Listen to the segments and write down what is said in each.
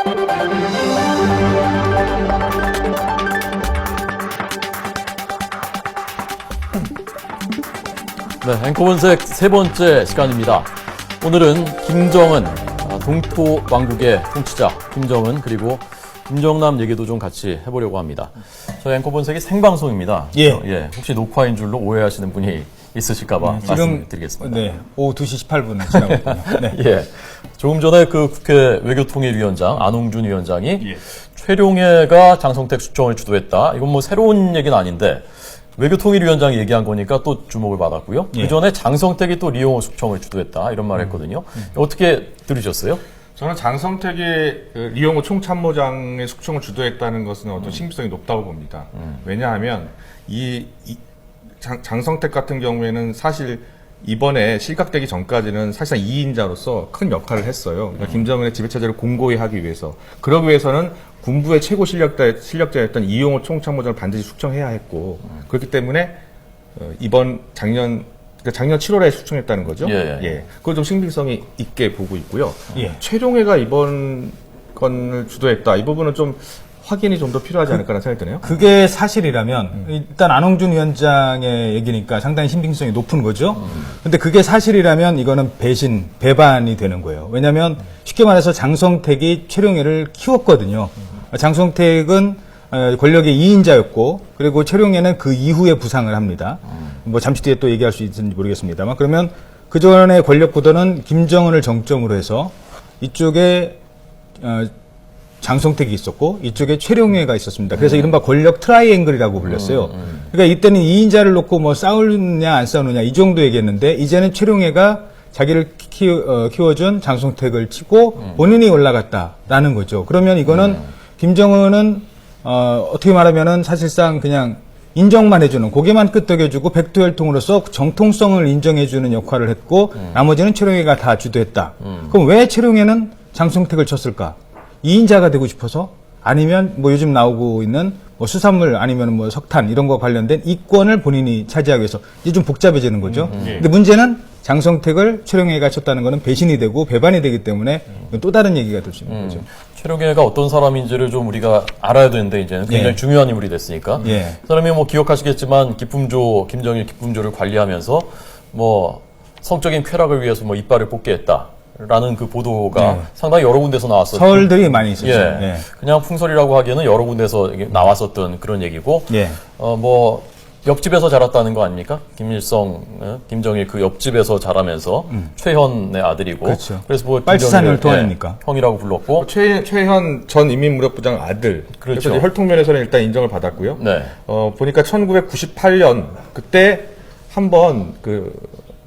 네, 앵커본색 세 번째 시간입니다. 오늘은 김정은, 동토 왕국의 통치자 김정은 그리고 김정남 얘기도 좀 같이 해보려고 합니다. 저희 앵커본색이 생방송입니다. 예. 혹시 녹화인 줄로 오해하시는 분이 있으실까봐 말씀드리겠습니다. 네, 오후 2시 18분을 지나고 있군요. 네. 예. 조금 전에 그 국회 외교통일위원장 안홍준 위원장이 최룡해가 장성택 숙청을 주도했다. 이건 뭐 새로운 얘기는 아닌데 외교통일위원장이 얘기한 거니까 또 주목을 받았고요. 그 전에 장성택이 또 리용호 숙청을 주도했다 이런 말을 했거든요. 어떻게 들으셨어요? 저는 장성택이 리용호 총참모장의 숙청을 주도했다는 것은 어떤 신빙성이 높다고 봅니다. 왜냐하면 장성택 같은 경우에는 사실 이번에 실각되기 전까지는 사실상 2인자로서 큰 역할을 했어요. 그러니까 김정은의 지배체제를 공고히 하기 위해서. 그러기 위해서는 군부의 최고 실력자였던 이용호 총참모장을 반드시 숙청해야 했고, 그렇기 때문에 이번 작년 7월에 숙청했다는 거죠. 예. 그걸 좀 신빙성이 있게 보고 있고요. 예. 최룡해가 이번 건을 주도했다. 이 부분은 좀 확인이 좀 더 필요하지 않을까라는 생각이 드네요. 그게 사실이라면 일단 안홍준 위원장의 얘기니까 상당히 신빙성이 높은 거죠. 근데 그게 사실이라면 이거는 배반이 되는 거예요. 왜냐하면 쉽게 말해서 장성택이 최룡해를 키웠거든요. 장성택은 권력의 2인자였고 그리고 최룡해는 그 이후에 부상을 합니다. 뭐 잠시 뒤에 또 얘기할 수 있는지 모르겠습니다만 그러면 그 전의 권력 구도는 김정은을 정점으로 해서 이쪽에 장성택이 있었고 이쪽에 최룡해가 있었습니다. 그래서 이른바 권력 트라이앵글이라고 불렸어요. 그러니까 이때는 2인자를 놓고 뭐 싸우느냐 안 싸우느냐 이 정도 얘기했는데 이제는 최룡해가 자기를 키워준 장성택을 치고 본인이 올라갔다라는 거죠. 그러면 이거는 김정은은 어떻게 말하면은 사실상 그냥 인정만 해주는 고개만 끄덕여주고 백두혈통으로서 정통성을 인정해주는 역할을 했고 나머지는 최룡해가 다 주도했다. 그럼 왜 최룡해는 장성택을 쳤을까? 2인자가 되고 싶어서 아니면 뭐 요즘 나오고 있는 뭐 수산물 아니면 뭐 석탄 이런 거 관련된 이권을 본인이 차지하기 위해서 이제 좀 복잡해지는 거죠. 근데 문제는 장성택을 최룡해가 쳤다는 거는 배신이 되고 배반이 되기 때문에 또 다른 얘기가 될 수 있는 거죠. 최룡해가 어떤 사람인지를 좀 우리가 알아야 되는데 이제는 굉장히 중요한 인물이 됐으니까. 그 사람이 뭐 기억하시겠지만 김정일 기품조를 관리하면서 뭐 성적인 쾌락을 위해서 뭐 이빨을 뽑게 했다. 라는 그 보도가 상당히 여러 군데서 나왔었죠. 설들이 많이 있었어요. 그냥 풍설이라고 하기에는 여러 군데서 나왔었던 그런 얘기고, 뭐 옆집에서 자랐다는 거 아닙니까? 김일성, 김정일 그 옆집에서 자라면서 최현의 아들이고, 그렇죠. 그래서 뭐 빨치산을 도와니까 형이라고 불렀고, 최현 전 인민무력부장 아들. 그렇죠. 그래서 혈통면에서는 일단 인정을 받았고요. 보니까 1998년 그때 한번 그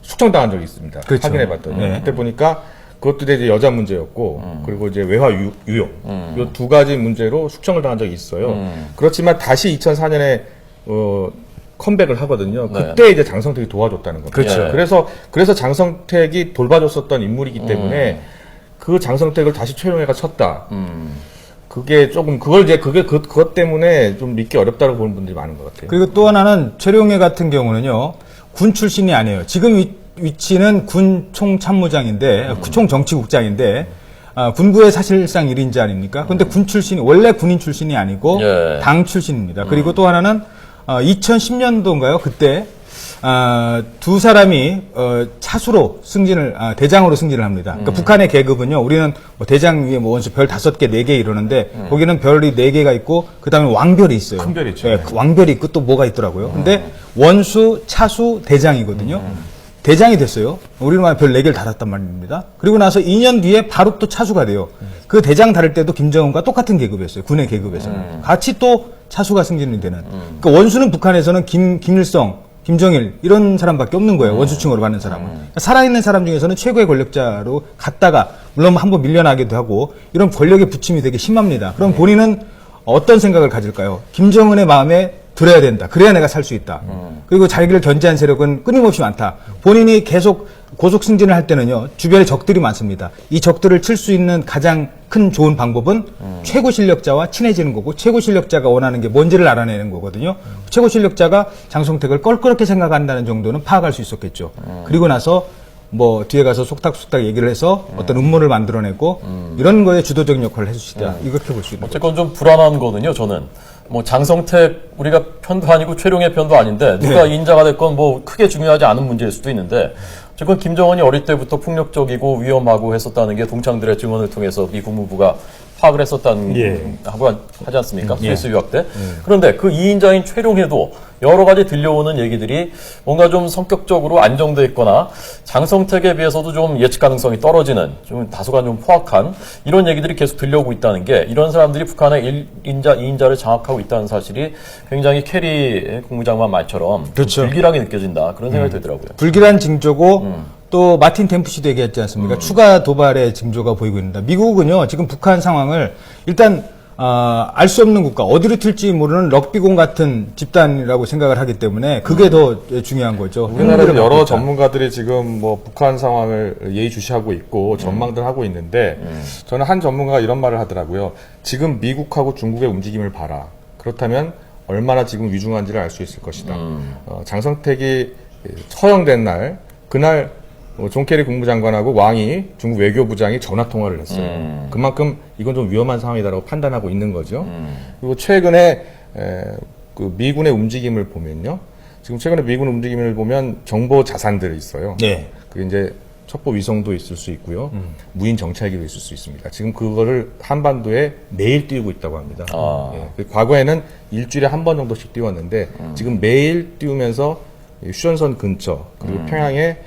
숙청당한 적이 있습니다. 그렇죠. 확인해봤더니 그때 보니까 그것도 이제 여자 문제였고 그리고 이제 외화 유용 이 두 가지 문제로 숙청을 당한 적이 있어요. 그렇지만 다시 2004년에 컴백을 하거든요. 그때 이제 장성택이 도와줬다는 겁니다. 그렇죠. 그래서 장성택이 돌봐줬었던 인물이기 때문에 그 장성택을 다시 최룡해가 쳤다. 그게 조금 그것 때문에 좀 믿기 어렵다고 보는 분들이 많은 것 같아요. 그리고 또 하나는 최룡해 같은 경우는요. 군 출신이 아니에요. 지금 위치는 군 총참모장인데, 총정치국장인데, 군부의 사실상 1인자 아닙니까? 근데 군 출신이, 원래 군인 출신이 아니고, 당 출신입니다. 그리고 또 하나는, 2010년도인가요? 그때, 두 사람이, 차수로 대장으로 승진을 합니다. 그러니까 북한의 계급은요, 우리는 뭐 대장 위에 뭐 원수 별 5개, 4개 이러는데, 거기는 별이 4개가 있고, 그 다음에 왕별이 있어요. 큰 별이 있죠. 네, 왕별이 있고 또 뭐가 있더라고요. 근데 원수, 차수, 대장이거든요. 대장이 됐어요. 우리는 별 4개를 달았단 말입니다. 그리고 나서 2년 뒤에 바로 또 차수가 돼요. 그 대장 다를 때도 김정은과 똑같은 계급이었어요. 군의 계급에서는. 같이 또 차수가 승진이 되는. 그러니까 원수는 북한에서는 김일성, 김정일 이런 사람밖에 없는 거예요. 원수층으로 받는 사람은. 그러니까 살아있는 사람 중에서는 최고의 권력자로 갔다가 물론 한번 밀려나기도 하고 이런 권력의 부침이 되게 심합니다. 그럼 본인은 어떤 생각을 가질까요? 김정은의 마음에 들어야 된다. 그래야 내가 살 수 있다. 그리고 자기를 견제한 세력은 끊임없이 많다. 본인이 계속 고속 승진을 할 때는요. 주변에 적들이 많습니다. 이 적들을 칠 수 있는 가장 큰 좋은 방법은 최고 실력자와 친해지는 거고 최고 실력자가 원하는 게 뭔지를 알아내는 거거든요. 최고 실력자가 장성택을 껄끄럽게 생각한다는 정도는 파악할 수 있었겠죠. 그리고 나서 뭐 뒤에 가서 속닥속닥 얘기를 해서 어떤 음모를 만들어내고 이런 거에 주도적인 역할을 해주시다. 이렇게 볼 수 있는 거죠. 어쨌건 좀 불안한 거거든요, 저는. 뭐 장성택 우리가 편도 아니고 최룡의 편도 아닌데 누가 네. 인자가 됐건 뭐 크게 중요하지 않은 문제일 수도 있는데 어쨌건 김정은이 어릴 때부터 폭력적이고 위험하고 했었다는 게 동창들의 증언을 통해서 미 국무부가 파악을 했었다는 하고 하지 않습니까? 스위스 유학 때. 그런데 그 2인자인 최룡해도 여러 가지 들려오는 얘기들이 뭔가 좀 성격적으로 안정돼 있거나 장성택에 비해서도 좀 예측 가능성이 떨어지는 좀 다소간 좀 포악한 이런 얘기들이 계속 들려오고 있다는 게 이런 사람들이 북한의 1인자, 2인자를 장악하고 있다는 사실이 굉장히 캐리 국무장관 말처럼 그렇죠. 불길하게 느껴진다. 그런 생각이 들더라고요. 불길한 징조고 또 마틴 템프시도 얘기했지 않습니까? 추가 도발의 징조가 보이고 있습니다. 미국은요 지금 북한 상황을 일단 알 수 없는 국가, 어디로 튈지 모르는 럭비공 같은 집단이라고 생각을 하기 때문에 그게 더 중요한 거죠. 우리나라도 여러 전문가들이 지금 뭐 북한 상황을 예의주시하고 있고 전망들 하고 있는데 저는 한 전문가가 이런 말을 하더라고요. 지금 미국하고 중국의 움직임을 봐라. 그렇다면 얼마나 지금 위중한지를 알 수 있을 것이다. 장성택이 처형된 날, 그날 존 케리 국무장관하고 왕이 중국 외교부장이 전화 통화를 했어요. 그만큼 이건 좀 위험한 상황이다라고 판단하고 있는 거죠. 그리고 최근에 그 미군의 움직임을 보면요. 지금 최근에 미군 움직임을 보면 정보 자산들이 있어요. 네. 그게 이제 첩보 위성도 있을 수 있고요. 무인 정찰기도 있을 수 있습니다. 지금 그거를 한반도에 매일 띄우고 있다고 합니다. 예, 과거에는 일주일에 한 번 정도씩 띄웠는데 지금 매일 띄우면서 휴전선 근처 그리고 평양에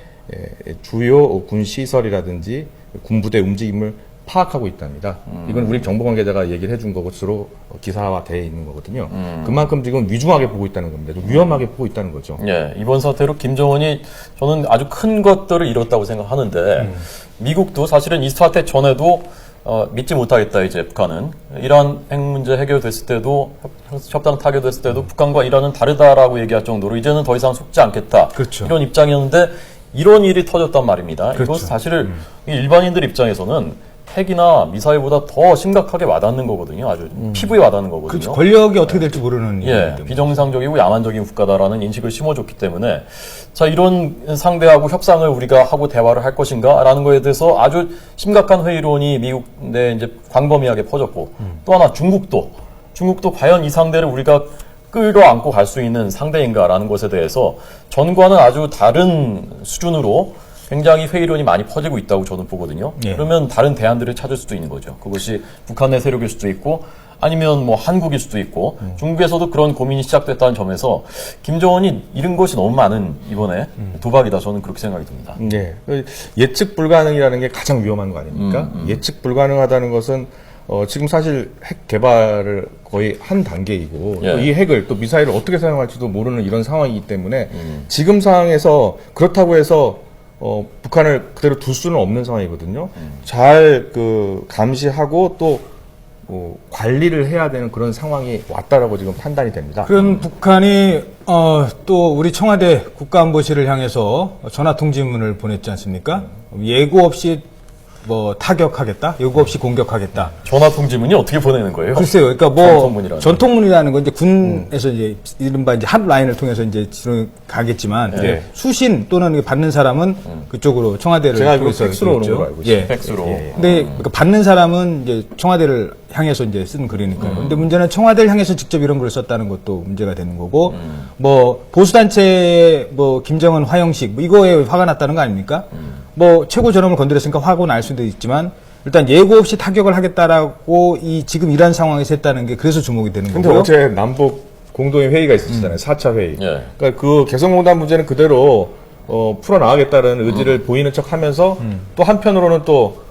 주요 군 시설이라든지 군부대 움직임을 파악하고 있답니다. 이건 우리 정보 관계자가 얘기를 해준 거고 주로 기사화되어 있는 거거든요. 그만큼 지금 위중하게 보고 있다는 겁니다. 좀 위험하게 보고 있다는 거죠. 예, 이번 사태로 김정은이 저는 아주 큰 것들을 잃었다고 생각하는데 미국도 사실은 이 사태 전에도 믿지 못하겠다 이제 북한은 이란 핵 문제 해결됐을 때도 협상 타결됐을 때도 북한과 이란은 다르다라고 얘기할 정도로 이제는 더 이상 속지 않겠다. 그렇죠. 이런 입장이었는데 이런 일이 터졌단 말입니다. 그렇죠. 이것은 사실 일반인들 입장에서는 핵이나 미사일보다 더 심각하게 와닿는 거거든요. 아주 피부에 와닿는 거거든요. 그렇죠. 권력이 어떻게 될지 모르는 예, 일이기 때문에. 비정상적이고 야만적인 국가다라는 인식을 심어줬기 때문에 자 이런 상대하고 협상을 우리가 하고 대화를 할 것인가라는 거에 대해서 아주 심각한 회의론이 미국 내 이제 광범위하게 퍼졌고 또 하나 중국도 과연 이 상대를 우리가 끌어안고 갈 수 있는 상대인가라는 것에 대해서 전과는 아주 다른 수준으로 굉장히 회의론이 많이 퍼지고 있다고 저는 보거든요. 예. 그러면 다른 대안들을 찾을 수도 있는 거죠. 그것이 북한의 세력일 수도 있고 아니면 뭐 한국일 수도 있고 중국에서도 그런 고민이 시작됐다는 점에서 김정은이 잃은 것이 너무 많은 이번에 도박이다. 저는 그렇게 생각이 듭니다. 네. 예측 불가능이라는 게 가장 위험한 거 아닙니까? 예측 불가능하다는 것은 지금 사실 핵 개발을 거의 한 단계이고 예. 또이 핵을 또 미사일을 어떻게 사용할지도 모르는 이런 상황이기 때문에 지금 상황에서 그렇다고 해서 북한을 그대로 둘 수는 없는 상황이거든요. 잘 감시하고 또 관리를 해야 되는 그런 상황이 왔다라고 지금 판단이 됩니다. 그럼 북한이 또 우리 청와대 국가안보실을 향해서 전화 통지문을 보냈지 않습니까? 예고 없이 뭐 타격하겠다, 예고 없이 공격하겠다. 전화 통지문이 어떻게 보내는 거예요? 글쎄요. 그러니까 뭐 전통문이라는 전통문이라는 건 이제 군에서 이제 이른바 이제 핫라인을 통해서 이제 가겠지만 네. 수신 또는 받는 사람은 그쪽으로 청와대를 제가 알기로 통해서 팩스로 오는 있죠. 걸로 알고 있어요. 예. 팩스로. 근데 그러니까 받는 사람은 이제 청와대를 향해서 이제 쓴 글이니까요. 근데 문제는 청와대를 향해서 직접 이런 글을 썼다는 것도 문제가 되는 거고, 뭐 보수단체 뭐 김정은 화형식 뭐 이거에 화가 났다는 거 아닙니까? 뭐 최고 존엄을 건드렸으니까 화가 날 수도 있지만 일단 예고 없이 타격을 하겠다라고 지금 이런 상황에서 했다는 게 그래서 주목이 되는 근데 거고요. 어제 남북 공동의 회의가 있었잖아요. 4차 회의. 예. 그러니까 그 개성공단 문제는 그대로 풀어나가겠다는 의지를 보이는 척 하면서 또 한편으로는 또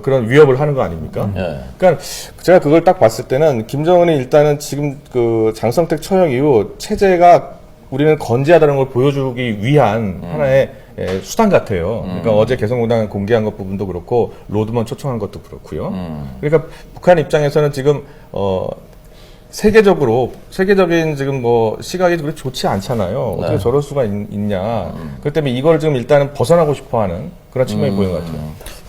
그런 위협을 하는 거 아닙니까? 예. 그러니까 제가 그걸 딱 봤을 때는 김정은이 일단은 지금 그 장성택 처형 이후 체제가 우리는 건재하다는 걸 보여주기 위한 하나의 수단 같아요. 그러니까 어제 개성공단 공개한 것 부분도 그렇고 로드먼 초청한 것도 그렇고요. 그러니까 북한 입장에서는 지금 세계적인 지금 뭐 시각이 그렇게 좋지 않잖아요. 어떻게 저럴 수가 있냐. 그렇기 때문에 이걸 지금 일단은 벗어나고 싶어하는 그런 측면이 보이는 것 같아요.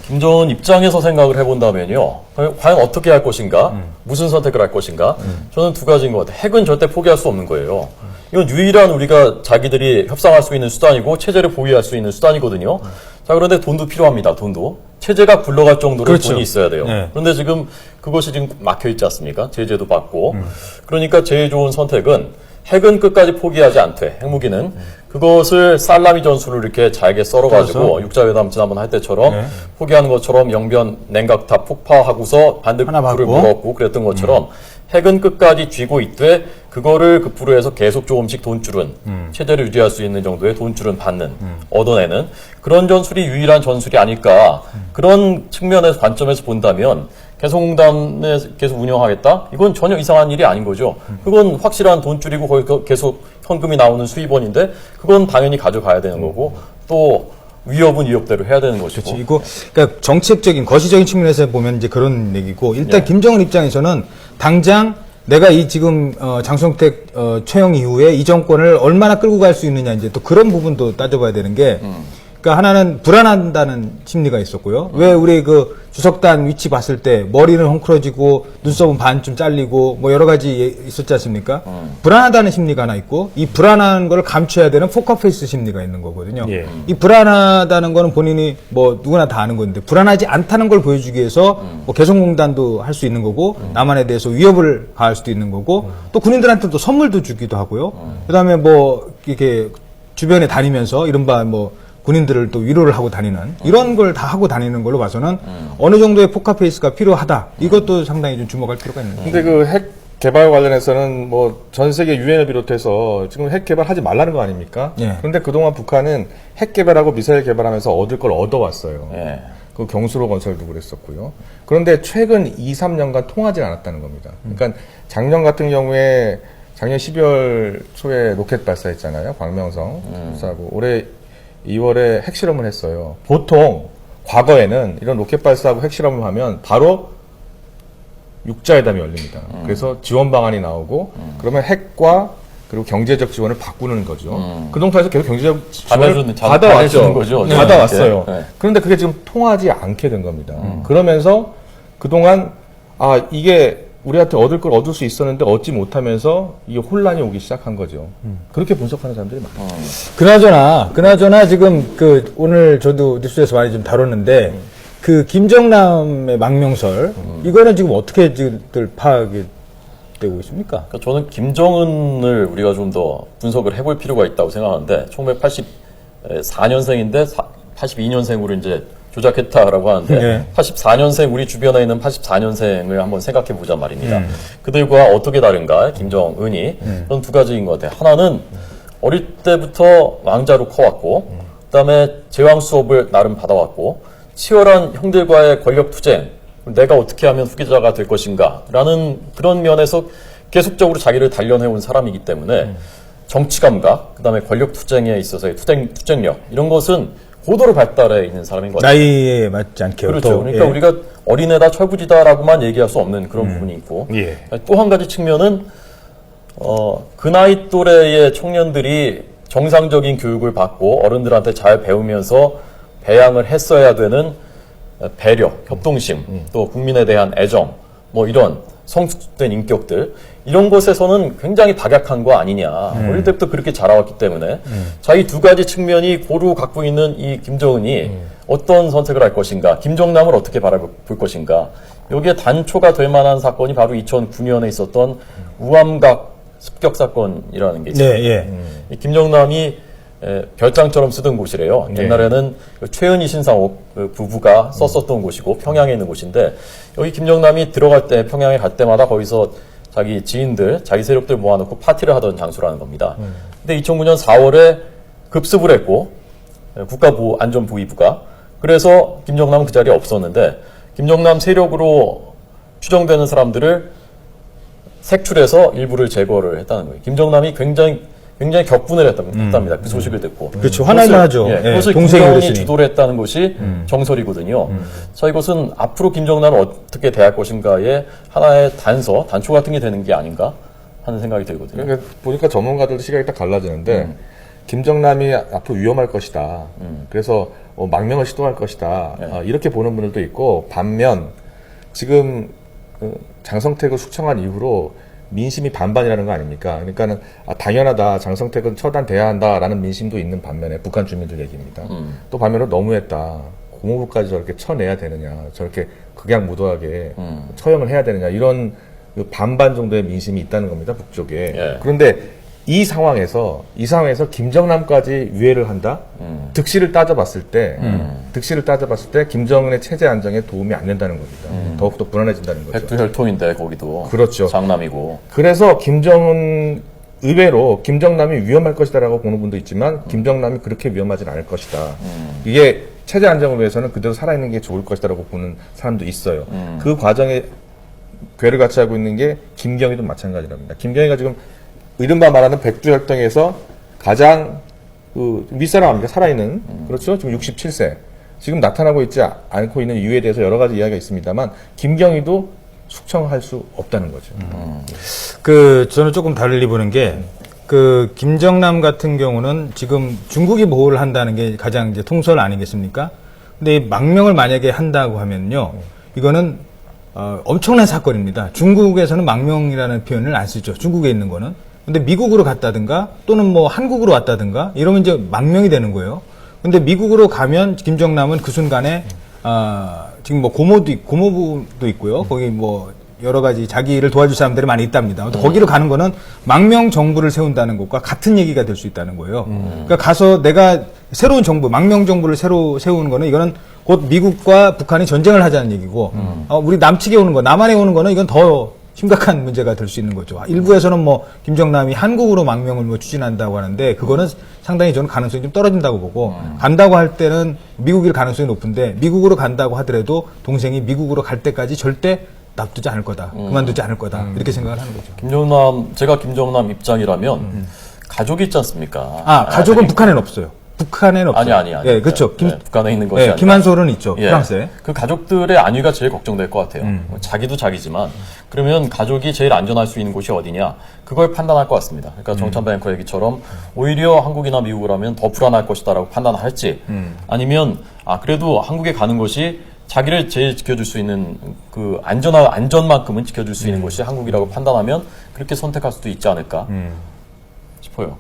김정은 입장에서 생각을 해본다면요. 과연 어떻게 할 것인가? 무슨 선택을 할 것인가? 저는 두 가지인 것 같아요. 핵은 절대 포기할 수 없는 거예요. 이건 유일한 우리가 자기들이 협상할 수 있는 수단이고 체제를 보유할 수 있는 수단이거든요. 자, 그런데 돈도 필요합니다. 돈도. 체제가 굴러갈 정도로 그렇죠. 돈이 있어야 돼요. 네. 그런데 지금 그것이 지금 막혀 있지 않습니까? 제재도 받고. 그러니까 제일 좋은 선택은 핵은 끝까지 포기하지 않되, 핵무기는 그것을 살라미 전술을 이렇게 잘게 썰어가지고 육자회담 지난번 할 때처럼 포기하는 것처럼 영변 냉각탑 폭파하고서 반대 하나 불을 받고. 물었고 그랬던 것처럼 핵은 끝까지 쥐고 있되 그거를 급부로 해서 계속 조금씩 돈줄은 체제를 유지할 수 있는 정도의 돈줄은 받는 얻어내는 그런 전술이 유일한 전술이 아닐까 그런 측면에서 관점에서 본다면 개성공단에 계속 운영하겠다? 이건 전혀 이상한 일이 아닌 거죠. 그건 확실한 돈줄이고 거기 계속 현금이 나오는 수입원인데 그건 당연히 가져가야 되는 거고 또 위협은 위협대로 해야 되는 것이고. 그렇지. 이거 그러니까 정책적인 거시적인 측면에서 보면 이제 그런 얘기고 일단 네. 김정은 입장에서는 당장 내가 이 지금 장성택 처형 이후에 이 정권을 얼마나 끌고 갈 수 있느냐 이제 또 그런 부분도 따져봐야 되는 게 그러니까 하나는 불안한다는 심리가 있었고요. 왜 우리 그 주석단 위치 봤을 때 머리는 헝클어지고 눈썹은 반쯤 잘리고 뭐 여러 가지 있었지 않습니까? 불안하다는 심리가 하나 있고 이 불안한 걸 감춰야 되는 포커페이스 심리가 있는 거거든요. 예. 이 불안하다는 거는 본인이 뭐 누구나 다 아는 건데 불안하지 않다는 걸 보여주기 위해서 뭐 개성공단도 할 수 있는 거고 남한에 대해서 위협을 가할 수도 있는 거고 또 군인들한테 또 선물도 주기도 하고요. 그다음에 뭐 이렇게 주변에 다니면서 이른바 뭐 군인들을 또 위로를 하고 다니는 이런 걸 다 하고 다니는 걸로 봐서는 어느 정도의 포커페이스가 필요하다. 이것도 상당히 좀 주목할 필요가 있는 거죠. 근데 그 핵 개발 관련해서는 뭐 전 세계 유엔을 비롯해서 지금 핵 개발하지 말라는 거 아닙니까? 예. 그런데 그동안 북한은 핵 개발하고 미사일 개발하면서 얻을 걸 얻어왔어요. 예. 그 경수로 건설도 그랬었고요. 그런데 최근 2, 3년간 통하지 않았다는 겁니다. 그러니까 작년 같은 경우에 작년 12월 초에 로켓 발사했잖아요. 광명성 발사하고 올해 2월에 핵실험을 했어요. 보통 과거에는 이런 로켓 발사하고 핵실험을 하면 바로 육자회담이 열립니다. 그래서 지원 방안이 나오고 그러면 핵과 그리고 경제적 지원을 바꾸는 거죠. 그 동태에서 계속 경제적 지원을 받아주는 받아왔죠. 거죠. 네. 받아왔어요. 네. 그런데 그게 지금 통하지 않게 된 겁니다. 그러면서 그동안 이게 우리한테 얻을 걸 얻을 수 있었는데 얻지 못하면서 이게 혼란이 오기 시작한 거죠. 그렇게 분석하는 사람들이 많아요. 그나저나 지금 그 오늘 저도 뉴스에서 많이 좀 다뤘는데 그 김정남의 망명설 이거는 지금 어떻게 지금들 파악이 되고 있습니까? 그러니까 저는 김정은을 우리가 좀 더 분석을 해볼 필요가 있다고 생각하는데 1984년생인데 82년생으로 이제 조작했다라고 하는데 네. 84년생 우리 주변에 있는 84년생을 한번 생각해 보자 말입니다. 그들과 어떻게 다른가 김정은이 그런 두 가지인 것 같아요. 하나는 어릴 때부터 왕자로 커왔고 그다음에 제왕 수업을 나름 받아왔고 치열한 형들과의 권력 투쟁 내가 어떻게 하면 후계자가 될 것인가 라는 그런 면에서 계속적으로 자기를 단련해온 사람이기 때문에 정치 감각 그다음에 권력 투쟁에 있어서의 투쟁력 이런 것은 고도로 발달해 있는 사람인 것 같아요. 나이에 맞지 않게 그렇죠. 그러니까 우리가 어린애다 철부지다라고만 얘기할 수 없는 그런 부분이 있고 예. 또 한 가지 측면은 그 나이 또래의 청년들이 정상적인 교육을 받고 어른들한테 잘 배우면서 배양을 했어야 되는 배려, 협동심, 또 국민에 대한 애정, 뭐 이런 성숙된 인격들 이런 것에서는 굉장히 박약한 거 아니냐. 어릴 때부터 그렇게 자라왔기 때문에 자, 이 두 가지 측면이 고루 갖고 있는 이 김정은이 어떤 선택을 할 것인가, 김정남을 어떻게 바라볼 것인가. 여기에 단초가 될 만한 사건이 바로 2009년에 있었던 우암각 습격 사건이라는 게 있어요. 네, 예. 이 김정남이 별장처럼 쓰던 곳이래요. 옛날에는 최은희 신상옥 부부가 썼었던 곳이고 평양에 있는 곳인데 여기 김정남이 들어갈 때 평양에 갈 때마다 거기서 자기 지인들, 자기 세력들 모아놓고 파티를 하던 장소라는 겁니다. 근데 2009년 4월에 급습을 했고 국가안전보위부가 그래서 김정남은 그 자리에 없었는데 김정남 세력으로 추정되는 사람들을 색출해서 일부를 제거를 했다는 거예요. 김정남이 굉장히 격분을 했답니다. 그 소식을 듣고. 그렇죠. 화날만 하죠. 예, 예, 그것을 동생이 김정은이 그랬으니. 주도를 했다는 것이 정설이거든요. 자, 이것은 앞으로 김정남을 어떻게 대할 것인가의 하나의 단초 같은 게 되는 게 아닌가 하는 생각이 들거든요. 그러니까 보니까 전문가들도 시각이 딱 갈라지는데 김정남이 앞으로 위험할 것이다. 그래서 망명을 시도할 것이다. 이렇게 보는 분들도 있고 반면 지금 장성택을 숙청한 이후로 민심이 반반이라는 거 아닙니까? 그러니까는 당연하다. 장성택은 처단돼야 한다라는 민심도 있는 반면에 북한 주민들 얘기입니다. 또 반면으로 너무했다. 고모부까지 저렇게 쳐내야 되느냐. 저렇게 극약무도하게 처형을 해야 되느냐. 이런 그 반반 정도의 민심이 있다는 겁니다. 북쪽에. 예. 그런데 이 상황에서 김정남까지 유예를 한다? 득실을 따져봤을 때 김정은의 체제 안정에 도움이 안 된다는 겁니다. 더욱더 불안해진다는 거죠. 백두혈통인데 거기도 그렇죠. 장남이고. 그래서 의외로 김정남이 위험할 것이다라고 보는 분도 있지만 김정남이 그렇게 위험하진 않을 것이다. 이게 체제 안정을 위해서는 그대로 살아있는 게 좋을 것이다라고 보는 사람도 있어요. 그 과정에 괴를 같이 하고 있는 게 김경희도 마찬가지랍니다. 김경희가 지금 이른바 말하는 백두혈통에서 가장 윗사람입니다. 살아있는. 그렇죠? 지금 67세. 지금 나타나고 있지 않고 있는 이유에 대해서 여러 가지 이야기가 있습니다만 김경희도 숙청할 수 없다는 거죠. 저는 조금 달리 보는 게, 김정남 같은 경우는 지금 중국이 보호를 한다는 게 가장 이제 통설 아니겠습니까? 근데 이 망명을 만약에 한다고 하면요, 이거는, 엄청난 사건입니다. 중국에서는 망명이라는 표현을 안 쓰죠. 중국에 있는 거는. 근데 미국으로 갔다든가, 또는 뭐 한국으로 왔다든가, 이러면 이제 망명이 되는 거예요. 근데 미국으로 가면 김정남은 그 순간에, 지금 뭐 고모부도 있고요. 거기 뭐 여러 가지 자기를 도와줄 사람들이 많이 있답니다. 거기로 가는 거는 망명 정부를 세운다는 것과 같은 얘기가 될 수 있다는 거예요. 그러니까 가서 내가 새로운 정부, 망명 정부를 새로 세우는 거는 이거는 곧 미국과 북한이 전쟁을 하자는 얘기고, 우리 남측에 오는 거, 남한에 오는 거는 이건 더 심각한 문제가 될 수 있는 거죠. 일부에서는 뭐 김정남이 한국으로 망명을 뭐 추진한다고 하는데 그거는 상당히 저는 가능성이 좀 떨어진다고 보고, 간다고 할 때는 미국일 가능성이 높은데 미국으로 간다고 하더라도 동생이 미국으로 갈 때까지 절대 놔두지 않을 거다. 그만두지 않을 거다. 이렇게 생각을 하는 거죠. 제가 김정남 입장이라면 가족이 있지 않습니까? 가족은 북한에는 없어요. 북한에는 없어요. 아니. 예, 그렇죠. 북한에 있는 것이 아니라. 김한솔은 있죠. 예, 프랑스에. 그 가족들의 안위가 제일 걱정될 것 같아요. 자기도 자기지만 그러면 가족이 제일 안전할 수 있는 곳이 어디냐? 그걸 판단할 것 같습니다. 그러니까 정찬 뱅커 얘기처럼 오히려 한국이나 미국을 하면 더 불안할 것이다라고 판단할지, 아니면 그래도 한국에 가는 것이 자기를 제일 지켜줄 수 있는 그 안전만큼은 지켜줄 수 있는 곳이 한국이라고 판단하면 그렇게 선택할 수도 있지 않을까 싶어요.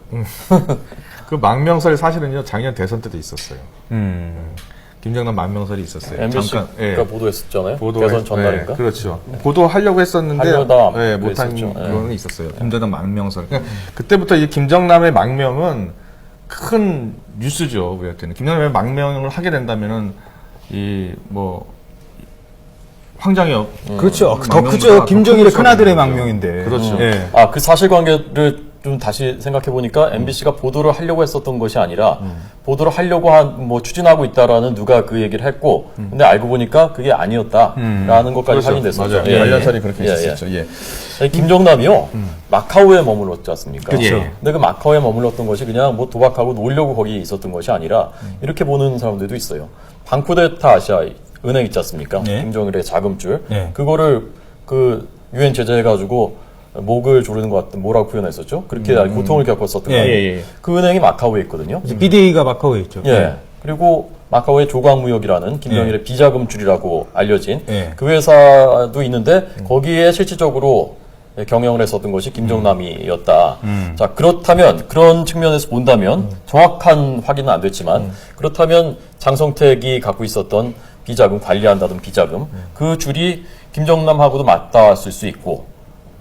그 망명설이 사실은요, 작년 대선 때도 있었어요. 김정남 망명설이 있었어요. MBC가 예. 보도했었잖아요. 대선 전날인가? 예, 그렇죠. 보도하려고 했었는데 하려다 예, 못한 그랬었죠. 그거는 있었어요. 김정남 망명설. 그러니까 그때부터 이 김정남의 망명은 큰 뉴스죠. 우리한테는. 김정남의 망명을 하게 된다면은 황장이 그렇죠. 더 크죠. 김정일의 큰아들의 망명인데. 그렇죠. 예. 그 사실관계를 좀 다시 생각해 보니까 MBC가 보도를 하려고 했었던 것이 아니라 보도를 하려고 추진하고 있다라는 누가 그 얘기를 했고, 근데 알고 보니까 그게 아니었다라는 것까지 그렇죠. 확인됐었죠. 맞아요. 관련설이 그렇게 있었죠. 예. 김정남이요, 마카오에 머물렀지 않습니까? 그렇죠. 근데 그 마카오에 머물렀던 것이 그냥 도박하고 놀려고 거기 있었던 것이 아니라 이렇게 보는 사람들도 있어요. 방코데타 아시아 은행 있지 않습니까? 네. 김정일의 자금줄. 네. 그거를 유엔 제재해가지고 목을 조르는 것 같은, 뭐라고 표현했었죠? 그렇게 고통을 겪었었던 거 아니에요? 그 은행이 마카오에 있거든요. BDA가 마카오에 있죠. 예. 그리고 마카오의 조광무역이라는 김정일의 비자금줄이라고 알려진 예. 그 회사도 있는데 거기에 실질적으로 경영을 했었던 것이 김정남이었다. 자, 그렇다면, 그런 측면에서 본다면 정확한 확인은 안 됐지만 그렇다면 장성택이 갖고 있었던 비자금, 관리한다던 비자금, 그 줄이 김정남하고도 맞닿았을 수 있고,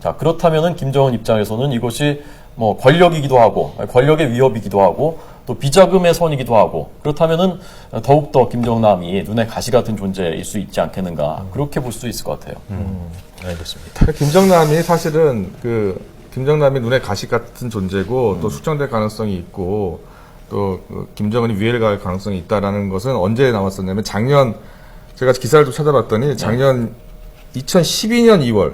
자, 그렇다면은 김정은 입장에서는 이것이 권력이기도 하고, 권력의 위협이기도 하고, 또 비자금의 선이기도 하고, 그렇다면은 더욱더 김정남이 눈에 가시 같은 존재일 수 있지 않겠는가, 그렇게 볼 수 있을 것 같아요. 알겠습니다. 김정남이 사실은 김정남이 눈에 가시 같은 존재고, 또 숙청될 가능성이 있고, 또 김정은이 위해를 갈 가능성이 있다라는 것은 언제 나왔었냐면 제가 기사를 좀 찾아봤더니 작년 2012년 2월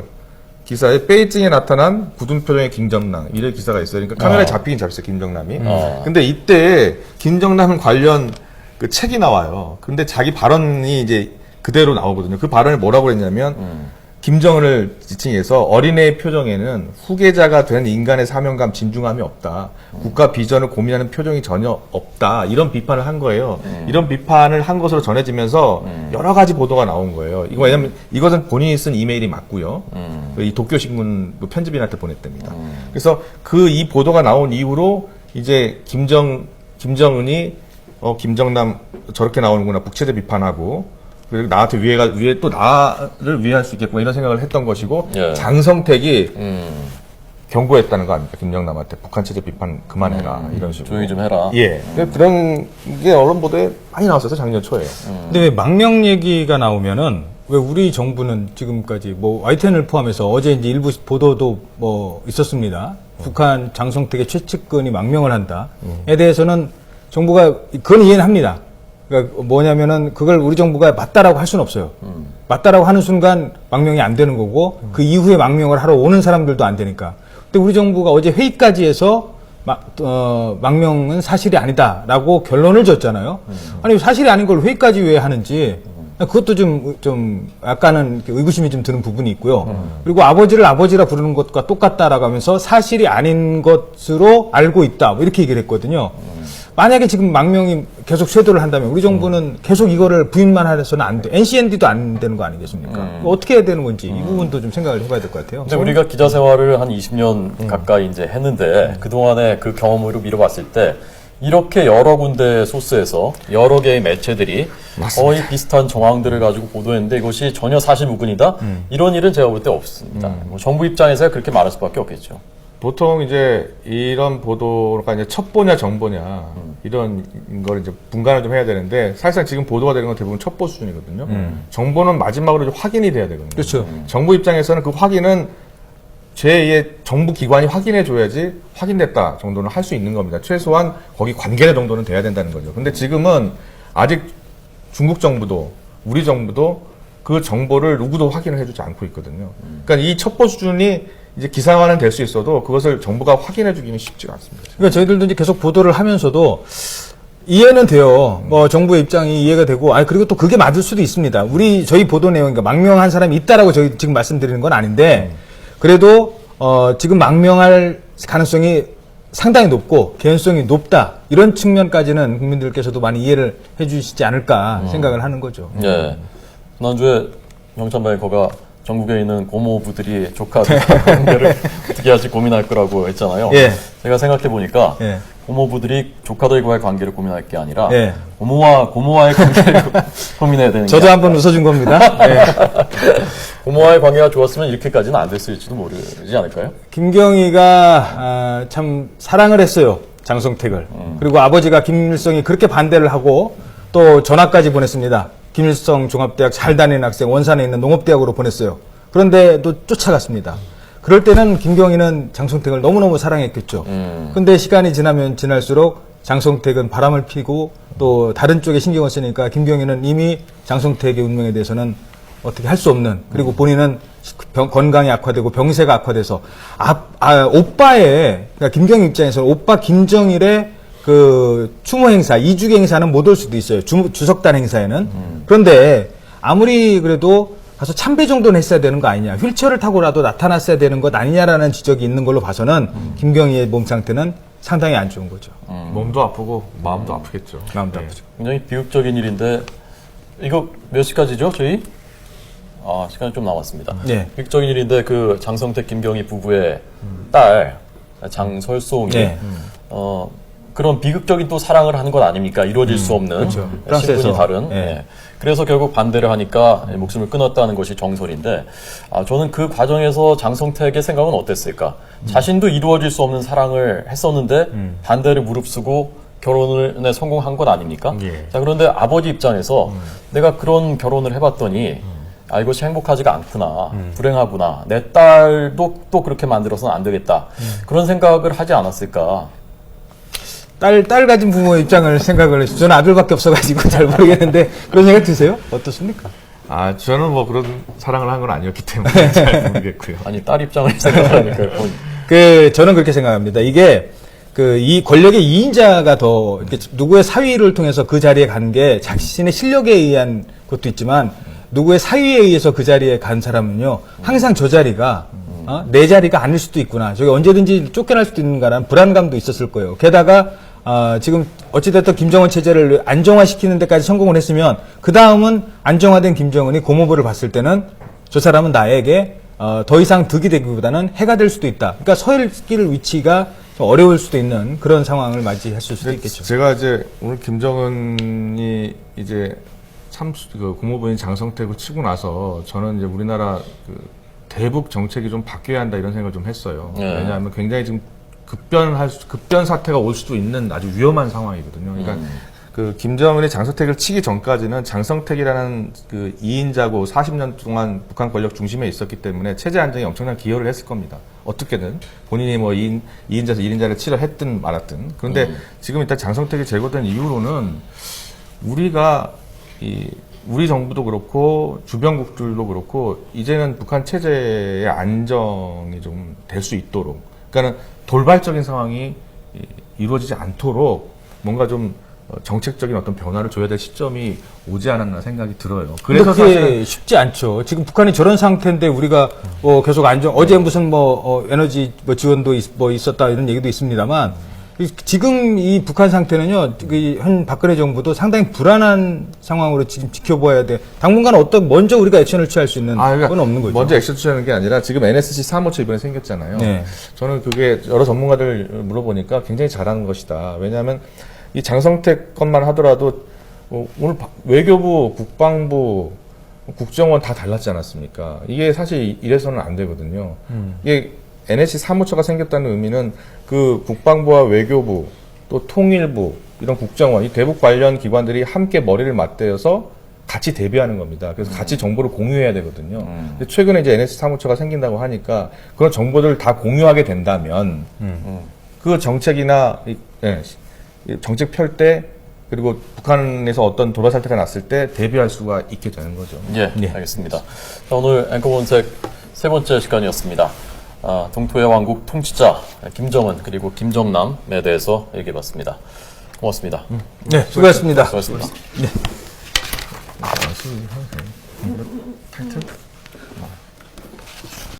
기사에 베이징에 나타난 굳은 표정의 김정남 이런 기사가 있어요. 그러니까 카메라에 잡히긴 잡혔어요, 김정남이. 근데 이때 김정남 관련 그 책이 나와요. 근데 자기 발언이 이제 그대로 나오거든요. 그 발언이 뭐라고 했냐면 김정은을 지칭해서 어린애의 표정에는 후계자가 된 인간의 사명감, 진중함이 없다. 국가 비전을 고민하는 표정이 전혀 없다. 이런 비판을 한 거예요. 이런 비판을 한 것으로 전해지면서 여러 가지 보도가 나온 거예요. 이거 왜냐면 이것은 본인이 쓴 이메일이 맞고요. 이 도쿄신문 편집인한테 보냈답니다. 그래서 이 보도가 나온 이후로 이제 김정은이 김정남 저렇게 나오는구나 북체제 비판하고 그리고 나한테 위에 또 나를 위할 수 있겠구나 이런 생각을 했던 것이고 예. 장성택이 경고했다는 거 아닙니까? 김정남한테 북한 체제 비판 그만해라 이런 식으로 조용히 좀 해라. 예. 그런 게 언론 보도에 많이 나왔어요 작년 초에. 근데 왜 망명 얘기가 나오면은 왜 우리 정부는 지금까지 뭐 YTN을 포함해서 어제 이제 일부 보도도 뭐 있었습니다. 북한 장성택의 최측근이 망명을 한다에 대해서는 정부가 그건 이해는 합니다. 그러니까 뭐냐면은 그걸 우리 정부가 맞다라고 할 수는 없어요. 맞다라고 하는 순간 망명이 안 되는 거고 그 이후에 망명을 하러 오는 사람들도 안 되니까. 근데 우리 정부가 어제 회의까지 해서 망명은 사실이 아니다라고 결론을 줬잖아요. 아니 사실이 아닌 걸 회의까지 왜 하는지 그것도 좀 약간은 의구심이 좀 드는 부분이 있고요. 그리고 아버지를 아버지라 부르는 것과 똑같다라고 하면서 사실이 아닌 것으로 알고 있다 뭐 이렇게 얘기를 했거든요. 만약에 지금 망명이 계속 쇄도를 한다면 우리 정부는 계속 이거를 부인만 해서는 안 돼. NCND도 안 되는 거 아니겠습니까? 어떻게 해야 되는 건지 이 부분도 좀 생각을 해봐야 될 것 같아요. 근데 우리가 기자 생활을 한 20년 가까이 이제 했는데 그동안의 그 경험으로 미뤄봤을 때 이렇게 여러 군데 소스에서 여러 개의 매체들이 거의 비슷한 정황들을 가지고 보도했는데 이것이 전혀 사실무근이다? 이런 일은 제가 볼 때 없습니다. 뭐 정부 입장에서 그렇게 말할 수밖에 없겠죠. 보통 이제 이런 보도가 이제 첩보냐 정보냐 이런 걸 이제 분간을 좀 해야 되는데 사실상 지금 보도가 되는 건 대부분 첩보 수준이거든요. 정보는 마지막으로 좀 확인이 돼야 되거든요. 그렇죠. 정부 입장에서는 그 확인은 제2의 정부 기관이 확인해 줘야지 확인됐다 정도는 할 수 있는 겁니다. 최소한 거기 관계자 정도는 돼야 된다는 거죠. 근데 지금은 아직 중국 정부도 우리 정부도 그 정보를 누구도 확인을 해주지 않고 있거든요. 그러니까 이 첩보 수준이 이제 기사화는 될 수 있어도 그것을 정부가 확인해 주기는 쉽지가 않습니다. 그러니까 저희들도 이제 계속 보도를 하면서도 이해는 돼요. 뭐 정부의 입장이 이해가 되고, 그리고 또 그게 맞을 수도 있습니다. 저희 보도 내용, 그러니까 망명한 사람이 있다라고 저희 지금 말씀드리는 건 아닌데, 그래도 지금 망명할 가능성이 상당히 높고 개연성이 높다 이런 측면까지는 국민들께서도 많이 이해를 해주시지 않을까 생각을 하는 거죠. 예. 지난주에 명찬바의 거가 전국에 있는 고모부들이 조카들 관계를 어떻게 할지 고민할 거라고 했잖아요. 예. 제가 생각해 보니까 예. 고모부들이 조카들과의 관계를 고민할 게 아니라 예. 고모와의 관계를 고민해야 되는 저도 게 한번 웃어준 겁니다. 예. 고모와의 관계가 좋았으면 이렇게까지는 안 됐을지도 모르지 않을까요? 김경희가 참 사랑을 했어요. 장성택을. 그리고 아버지가 김일성이 그렇게 반대를 하고 또 전화까지 보냈습니다. 김일성 종합대학 잘 다니는 학생 원산에 있는 농업대학으로 보냈어요. 그런데도 쫓아갔습니다. 그럴 때는 김경희는 장성택을 너무너무 사랑했겠죠. 근데 시간이 지나면 지날수록 장성택은 바람을 피고 또 다른 쪽에 신경을 쓰니까 김경희는 이미 장성택의 운명에 대해서는 어떻게 할 수 없는, 그리고 본인은 건강이 악화되고 병세가 악화돼서 오빠의, 그러니까 김경희 입장에서는 오빠 김정일의 그 추모 행사, 이주기 행사는 못 올 수도 있어요. 주석단 행사에는. 그런데 아무리 그래도 가서 참배 정도는 했어야 되는 거 아니냐. 휠체어를 타고라도 나타났어야 되는 것 아니냐라는 지적이 있는 걸로 봐서는 김경희의 몸 상태는 상당히 안 좋은 거죠. 몸도 아프고 마음도 아프겠죠. 마음도 네. 아프죠. 굉장히 비극적인 일인데 이거 몇 시까지죠, 저희? 시간이 좀 남았습니다. 네. 비극적인 일인데 그 장성택 김경희 부부의 딸 장설송이 네. 그런 비극적인 또 사랑을 하는 것 아닙니까? 이루어질 수 없는 그렇죠. 신분이 프랑스에서. 다른. 네. 예. 그래서 결국 반대를 하니까 목숨을 끊었다는 것이 정설인데 저는 그 과정에서 장성택의 생각은 어땠을까? 자신도 이루어질 수 없는 사랑을 했었는데 반대를 무릅쓰고 결혼에 성공한 것 아닙니까? 예. 자, 그런데 아버지 입장에서 내가 그런 결혼을 해봤더니 이것이 행복하지가 않구나, 불행하구나, 내 딸도 또 그렇게 만들어서는 안 되겠다, 그런 생각을 하지 않았을까? 딸 가진 부모의 입장을 생각을 해서 저는 아들밖에 없어가지고 잘 모르겠는데 그런 생각 드세요? 어떻습니까? 저는 뭐 그런 사랑을 한 건 아니었기 때문에 잘 모르겠고요. 아니, 딸 입장을 생각하니까 저는 그렇게 생각합니다. 이게 이 권력의 2인자가 더 이렇게 누구의 사위를 통해서 그 자리에 간 게 자신의 실력에 의한 것도 있지만 누구의 사유에 의해서 그 자리에 간 사람은요, 항상 저 자리가 내 자리가 아닐 수도 있구나. 저기 언제든지 쫓겨날 수도 있는가라는 불안감도 있었을 거예요. 게다가 지금 어찌됐든 김정은 체제를 안정화시키는 데까지 성공을 했으면 그 다음은 안정화된 김정은이 고모부를 봤을 때는 저 사람은 나에게 더 이상 득이 되기보다는 해가 될 수도 있다. 그러니까 서일 위치가 좀 어려울 수도 있는 그런 상황을 맞이했을 수도 있겠죠. 제가 이제 오늘 김정은이 이제 그 국무부인 장성택을 치고 나서 저는 이제 우리나라 그 대북 정책이 좀 바뀌어야 한다 이런 생각을 좀 했어요. 왜냐하면 굉장히 지금 급변 사태가 올 수도 있는 아주 위험한 상황이거든요. 그러니까 그 김정은이 장성택을 치기 전까지는 장성택이라는 그 2인자고 40년 동안 북한 권력 중심에 있었기 때문에 체제 안정에 엄청난 기여를 했을 겁니다. 어떻게든 본인이 뭐 2인자에서 1인자를 치려 했든 말았든. 그런데 지금 일단 장성택이 제거된 이후로는 우리가 우리 정부도 그렇고 주변국들도 그렇고 이제는 북한 체제의 안정이 좀 될 수 있도록, 그러니까는 돌발적인 상황이 이루어지지 않도록 뭔가 좀 정책적인 어떤 변화를 줘야 될 시점이 오지 않았나 생각이 들어요. 그래서 그게 쉽지 않죠. 지금 북한이 저런 상태인데 우리가 계속 어제 무슨 에너지 지원도 있었다 이런 얘기도 있습니다만 지금 이 북한 상태는요, 현 박근혜 정부도 상당히 불안한 상황으로 지금 지켜봐야 돼. 당분간 먼저 우리가 액션을 취할 수 있는 건 없는 거죠. 먼저 액션 취하는 게 아니라 지금 NSC 3호처 이번에 생겼잖아요. 네. 저는 그게 여러 전문가들 물어보니까 굉장히 잘하는 것이다. 왜냐하면 이 장성택 것만 하더라도 오늘 외교부, 국방부, 국정원 다 달랐지 않았습니까? 이게 사실 이래서는 안 되거든요. 이게 NSC 3호처가 생겼다는 의미는 그 국방부와 외교부 또 통일부 이런 국정원 이 대북 관련 기관들이 함께 머리를 맞대어서 같이 대비하는 겁니다. 그래서 같이 정보를 공유해야 되거든요. 근데 최근에 이제 NSC 3호처가 생긴다고 하니까 그런 정보들을 다 공유하게 된다면 그 정책이나 정책 펼 때 그리고 북한에서 어떤 돌발 사태가 났을 때 대비할 수가 있게 되는 거죠. 예, 알겠습니다. 자, 오늘 앵커 본색 세 번째 시간이었습니다. 동토의 왕국 통치자 김정은 그리고 김정남에 대해서 얘기해봤습니다. 고맙습니다. 네, 수고하셨습니다. 수고하셨습니다. 타이틀?